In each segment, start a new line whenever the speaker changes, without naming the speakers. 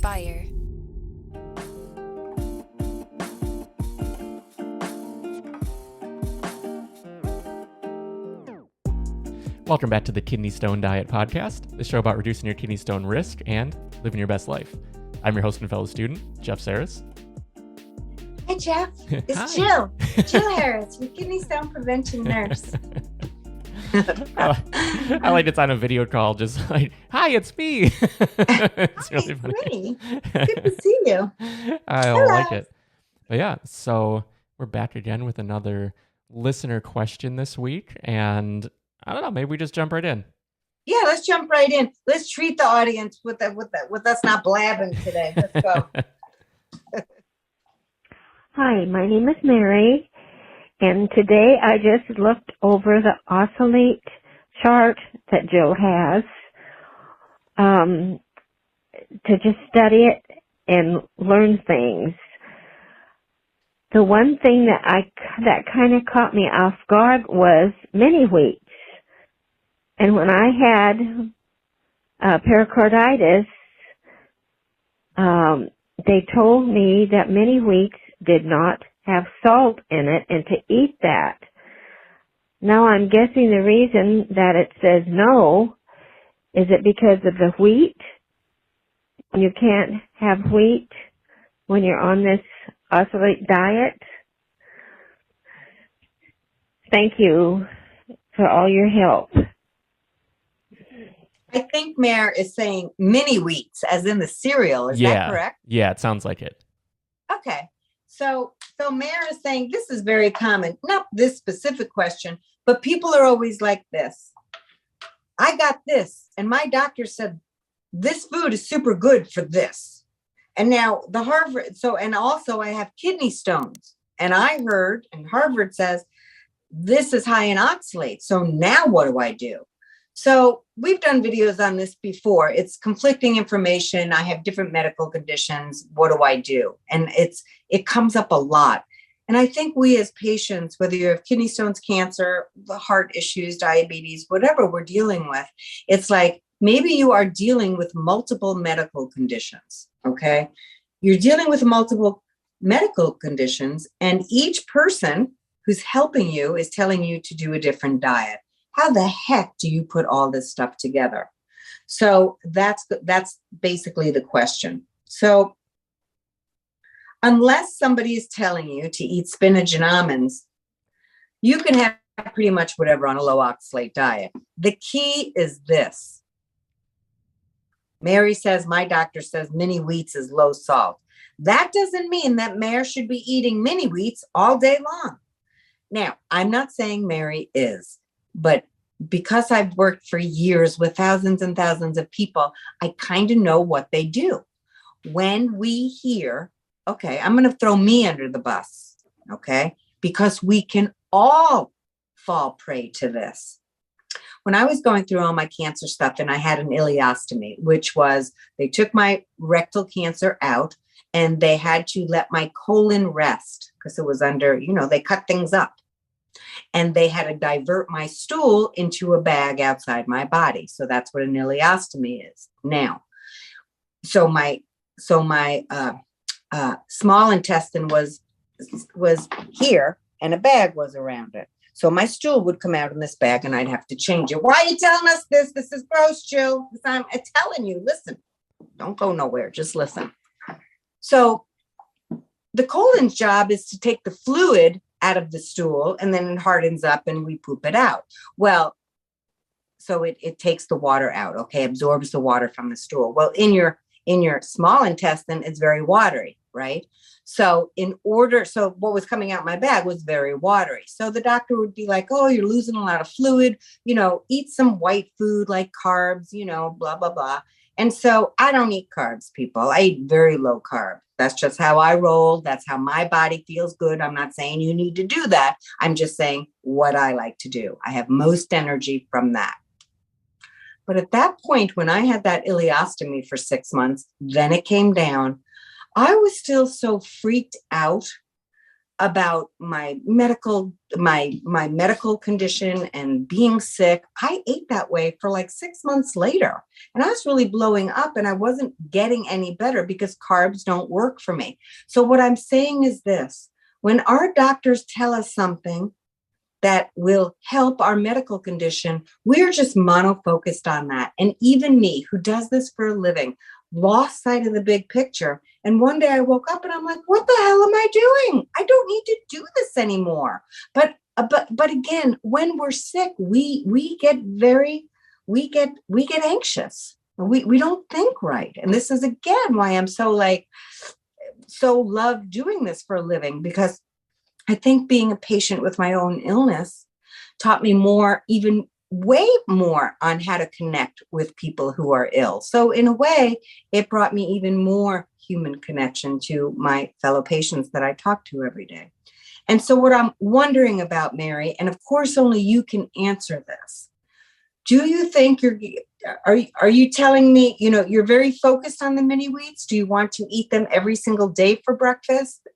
inspire.
Welcome back to the Kidney Stone Diet Podcast, the show about reducing your kidney stone risk and living your best life. I'm your host and fellow student, Jeff Saris.
Hey, Jeff. It's
Hi.
Jill Harris, your kidney stone prevention nurse.
I like it's on a video call, just like, hi, it's me. It's really funny.
Me. Good to see you.
I
Hello.
like it. But yeah, so we're back again with another listener question this week. And I don't know, maybe we just jump right in.
Yeah, let's jump right in. Let's treat the audience with us not blabbing today. Let's go.
Hi, my name is Mary, and today I just looked over the oscillate chart that Jill has to just study it and learn things. The one thing that kind of caught me off guard was mini wheats. And when I had pericarditis, they told me that mini wheats did not have salt in it and to eat that. Now I'm guessing the reason that it says no, is it because of the wheat? You can't have wheat when you're on this oscillate diet? Thank you for all your help.
I think Mare is saying mini wheats, as in the cereal. Is that correct?
Yeah, it sounds like it.
Okay. So Mare is saying this is very common. Not this specific question, but people are always like this. I got this, and my doctor said this food is super good for this. And now and also I have kidney stones. And I heard, and Harvard says, this is high in oxalate. So now what do I do? So we've done videos on this before. It's conflicting information. I have different medical conditions. What do I do? And it comes up a lot. And I think we as patients, whether you have kidney stones, cancer, the heart issues, diabetes, whatever we're dealing with, it's like maybe you are dealing with multiple medical conditions, okay? You're dealing with multiple medical conditions, and each person who's helping you is telling you to do a different diet. How the heck do you put all this stuff together? So that's basically the question. So unless somebody is telling you to eat spinach and almonds, you can have pretty much whatever on a low oxalate diet. The key is this. Mary says, my doctor says mini wheats is low salt. That doesn't mean that Mary should be eating mini wheats all day long. Now, I'm not saying Mary is. But because I've worked for years with thousands and thousands of people, I kind of know what they do. When we hear, okay, I'm going to throw me under the bus, okay, because we can all fall prey to this. When I was going through all my cancer stuff and I had an ileostomy, which was they took my rectal cancer out and they had to let my colon rest because it was under, they cut things up. And they had to divert my stool into a bag outside my body. So that's what an ileostomy is now. So my small intestine was here and a bag was around it. So my stool would come out in this bag and I'd have to change it. Why are you telling us this? This is gross, Jill. I'm telling you, listen, don't go nowhere. Just listen. So the colon's job is to take the fluid out of the stool and then it hardens up and we poop it out. Well, so it takes the water out, okay, absorbs the water from the stool. Well, in your small intestine, it's very watery, right? So what was coming out my bag was very watery. So the doctor would be like, oh, you're losing a lot of fluid, eat some white food like carbs, blah, blah, blah. And so I don't eat carbs, people. I eat very low carb. That's just how I roll. That's how my body feels good. I'm not saying you need to do that. I'm just saying what I like to do. I have most energy from that. But at that point, when I had that ileostomy for 6 months, then it came down. I was still so freaked out about my medical condition and being sick, I ate that way for like 6 months later. And I was really blowing up and I wasn't getting any better because carbs don't work for me. So what I'm saying is this: when our doctors tell us something that will help our medical condition, we're just mono-focused on that. And even me, who does this for a living, lost sight of the big picture. And one day I woke up and I'm like, what the hell am I doing? I don't need to do this anymore. But again, when we're sick, we get anxious. We don't think right. And this is again why I'm so love doing this for a living, because I think being a patient with my own illness taught me more, even way more, on how to connect with people who are ill. So in a way, it brought me even more human connection to my fellow patients that I talk to every day. And so what I'm wondering about, Mary, and of course only you can answer this, do you think are you telling me, you're very focused on the mini wheats? Do you want to eat them every single day for breakfast?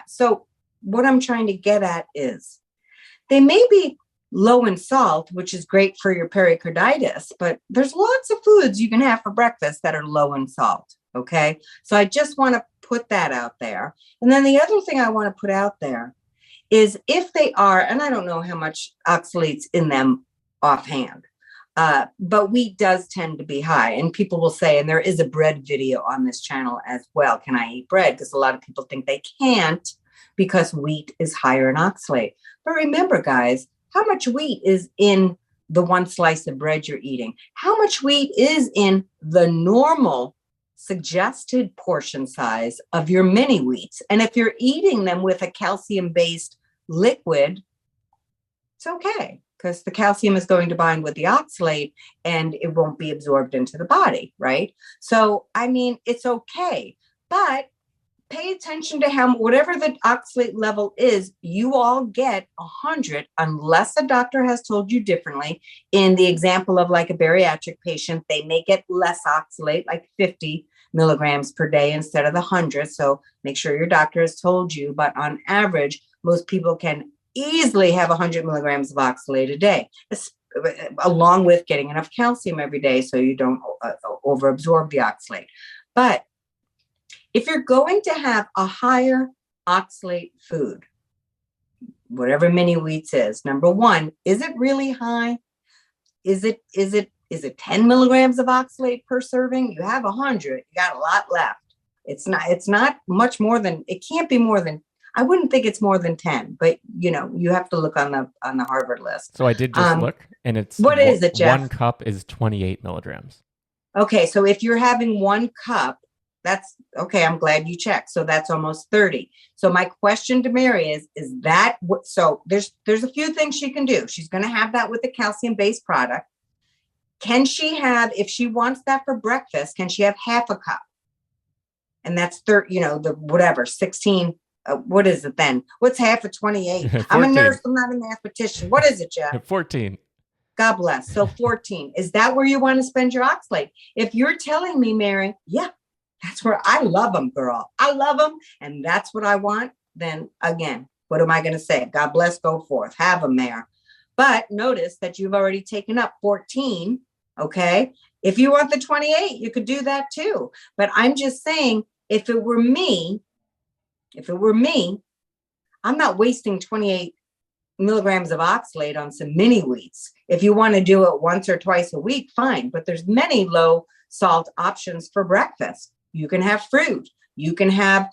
So what I'm trying to get at is they may be low in salt, which is great for your pericarditis, but there's lots of foods you can have for breakfast that are low in salt. Okay. So I just want to put that out there. And then the other thing I want to put out there is if they are, and I don't know how much oxalate's in them offhand, but wheat does tend to be high. And people will say, and there is a bread video on this channel as well, can I eat bread? Because a lot of people think they can't because wheat is higher in oxalate. But remember, guys, how much wheat is in the one slice of bread you're eating? How much wheat is in the normal suggested portion size of your mini wheats? And if you're eating them with a calcium-based liquid, it's okay, because the calcium is going to bind with the oxalate and it won't be absorbed into the body, right? So, I mean, it's okay, but pay attention to whatever the oxalate level is, you all get 100 unless a doctor has told you differently. In the example of like a bariatric patient, they may get less oxalate, like 50 milligrams per day instead of the 100. So make sure your doctor has told you. But on average, most people can easily have 100 milligrams of oxalate a day, along with getting enough calcium every day so you don't overabsorb the oxalate. But if you're going to have a higher oxalate food, whatever mini wheats is, number one, is it really high? Is it 10 milligrams of oxalate per serving? You have 100, you got a lot left. It's not much more than, it can't be more than, I wouldn't think it's more than 10, but you have to look on the Harvard list.
So I did just look, and it's
what is it, Jeff?
1 cup is 28 milligrams.
Okay, so if you're having 1 cup, that's okay. I'm glad you checked. So that's almost 30. So my question to Mary is that, so there's a few things she can do. She's going to have that with the calcium-based product. Can she have, if she wants that for breakfast, can she have half a cup? And that's 30, the whatever, 16. What is it then? What's half of 28? I'm a nurse. I'm not a mathematician. What is it, Jeff?
14.
God bless. So 14. Is that where you want to spend your oxalate? If you're telling me, Mary, yeah, that's where I love them, girl. I love them. And that's what I want. Then again, what am I going to say? God bless, go forth. Have them there. But notice that you've already taken up 14. Okay. If you want the 28, you could do that too. But I'm just saying, if it were me, I'm not wasting 28 milligrams of oxalate on some mini wheats. If you want to do it once or twice a week, fine. But there's many low salt options for breakfast. You can have fruit. You can have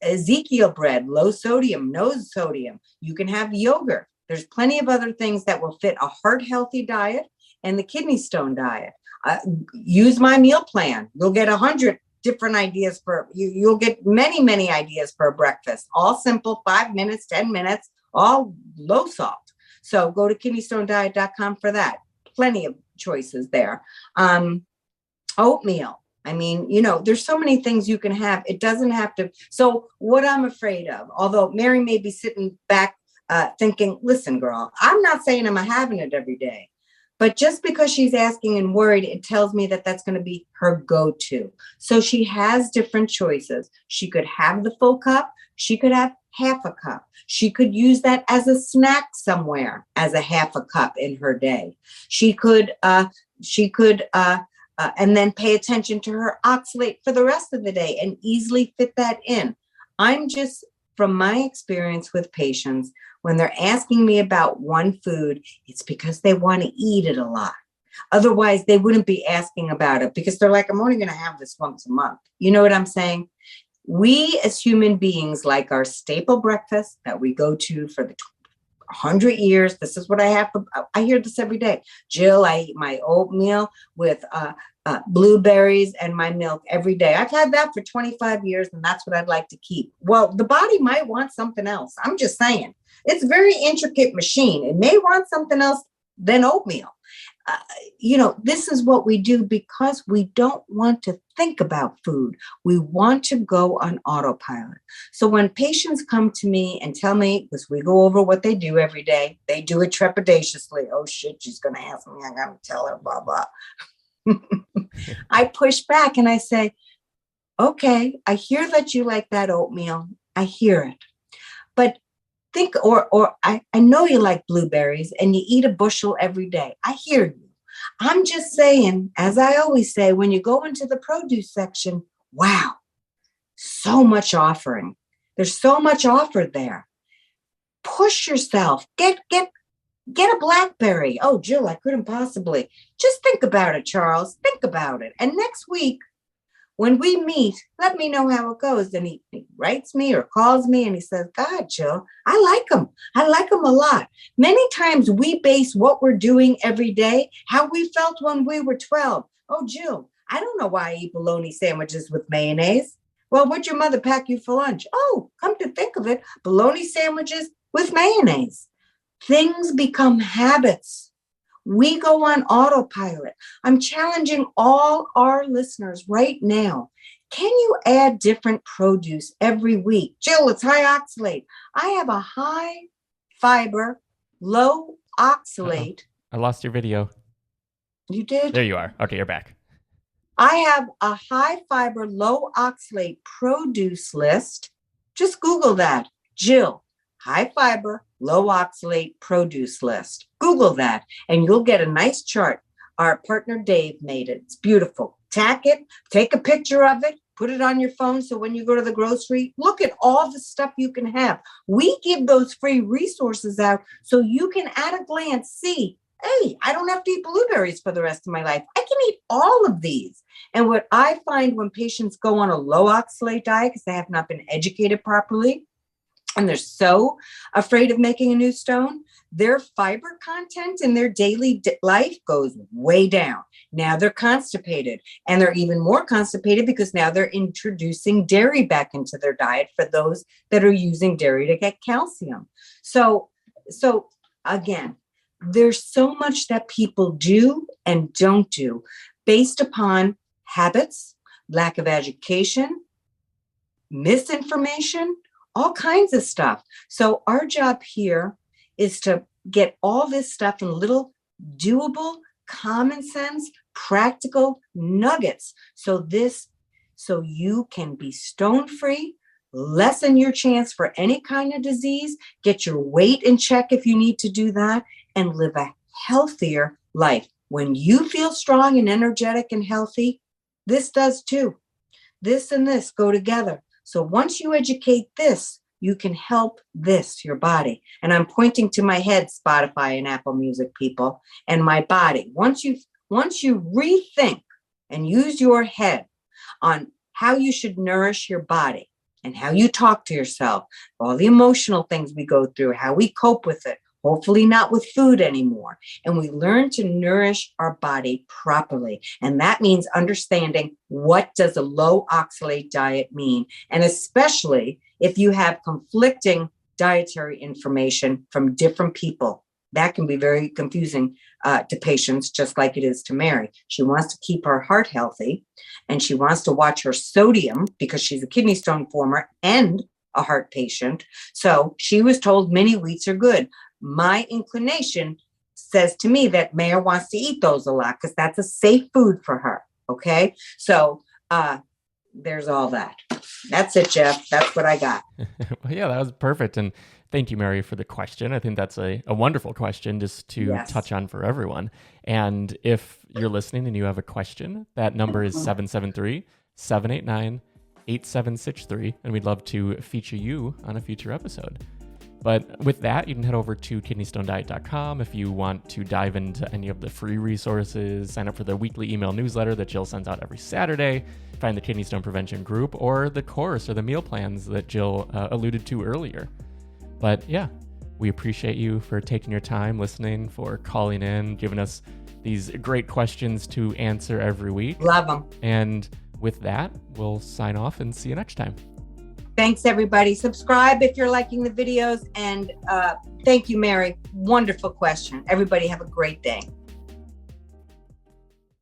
Ezekiel bread, low sodium, no sodium. You can have yogurt. There's plenty of other things that will fit a heart healthy diet and the kidney stone diet. Use my meal plan. You'll get 100 different ideas you'll get many ideas for breakfast. All simple, 5 minutes, 10 minutes, all low salt. So go to kidneystonediet.com for that. Plenty of choices there. Oatmeal. I mean, there's so many things you can have. It doesn't have to. So what I'm afraid of, although Mary may be sitting back thinking, listen, girl, I'm not saying I'm having it every day. But just because she's asking and worried, it tells me that that's going to be her go-to. So she has different choices. She could have the full cup. She could have half a cup. She could use that as a snack somewhere as a half a cup in her day. She could, and then pay attention to her oxalate for the rest of the day and easily fit that in. I'm just, from my experience with patients, when they're asking me about one food, it's because they want to eat it a lot. Otherwise, they wouldn't be asking about it because they're like, I'm only going to have this once a month. You know what I'm saying? We as human beings like our staple breakfast that we go to for the 100 years. This is what I have. I hear this every day. Jill, I eat my oatmeal with blueberries and my milk every day. I've had that for 25 years and that's what I'd like to keep. Well, the body might want something else. I'm just saying. It's a very intricate machine. It may want something else than oatmeal. This is what we do because we don't want to think about food. We want to go on autopilot. So when patients come to me and tell me, because we go over what they do every day, they do it trepidatiously. Oh shit, she's going to ask me. I got to tell her, blah, blah. I push back and I say, okay, I hear that you like that oatmeal. I hear it. But think, I know you like blueberries and you eat a bushel every day. I hear you. I'm just saying, as I always say, when you go into the produce section, wow, so much offering. There's so much offered there. Push yourself. Get a blackberry. Oh, Jill, I couldn't possibly. Just think about it, Charles. Think about it. And next week, when we meet, let me know how it goes. And he writes me or calls me and he says, God, Jill, I like them. I like them a lot. Many times we base what we're doing every day, how we felt when we were 12. Oh, Jill, I don't know why I eat bologna sandwiches with mayonnaise. Well, what'd your mother pack you for lunch? Oh, come to think of it, bologna sandwiches with mayonnaise. Things become habits. We go on autopilot. I'm challenging all our listeners right now. Can you add different produce every week? Jill, it's high oxalate. I have a high fiber, low oxalate.
I lost your video.
You did?
There you are. Okay, you're back.
I have a high fiber, low oxalate produce list. Just Google that. Jill, high fiber, low oxalate produce list. Google that and you'll get a nice chart. Our partner Dave made it. It's beautiful. Tack it, take a picture of it, put it on your phone. So when you go to the grocery, look at all the stuff you can have. We give those free resources out so you can at a glance see, hey, I don't have to eat blueberries for the rest of my life. I can eat all of these. And what I find when patients go on a low oxalate diet because they have not been educated properly, and they're so afraid of making a new stone, their fiber content in their daily life goes way down. Now they're constipated, and they're even more constipated because now they're introducing dairy back into their diet for those that are using dairy to get calcium. So again, there's so much that people do and don't do based upon habits, lack of education, misinformation, all kinds of stuff. So our job here is to get all this stuff in little doable, common sense, practical nuggets. So you can be stone free, lessen your chance for any kind of disease, get your weight in check if you need to do that, and live a healthier life. When you feel strong and energetic and healthy, this does too. This and this go together. So once you educate this, you can help this, your body. And I'm pointing to my head, Spotify and Apple Music people, and my body. Once you rethink and use your head on how you should nourish your body and how you talk to yourself, all the emotional things we go through, how we cope with it, hopefully not with food anymore. And we learn to nourish our body properly. And that means understanding what does a low oxalate diet mean. And especially if you have conflicting dietary information from different people, that can be very confusing to patients, just like it is to Mary. She wants to keep her heart healthy and she wants to watch her sodium because she's a kidney stone former and a heart patient. So she was told mini wheats are good. My inclination says to me that Maya wants to eat those a lot because that's a safe food for her. Okay. So there's all that. That's it, Jeff. That's what I got.
Well, yeah, that was perfect. And thank you, Mary, for the question. I think that's a wonderful question just to touch on for everyone. And if you're listening and you have a question, that number is 773-789-8763. And we'd love to feature you on a future episode. But with that, you can head over to kidneystonediet.com if you want to dive into any of the free resources, sign up for the weekly email newsletter that Jill sends out every Saturday, find the Kidney Stone Prevention group, or the course or the meal plans that Jill alluded to earlier. But yeah, we appreciate you for taking your time, listening, for calling in, giving us these great questions to answer every week.
Love them.
And with that, we'll sign off and see you next time.
Thanks, everybody. Subscribe if you're liking the videos. And thank you, Mary. Wonderful question. Everybody have a great day.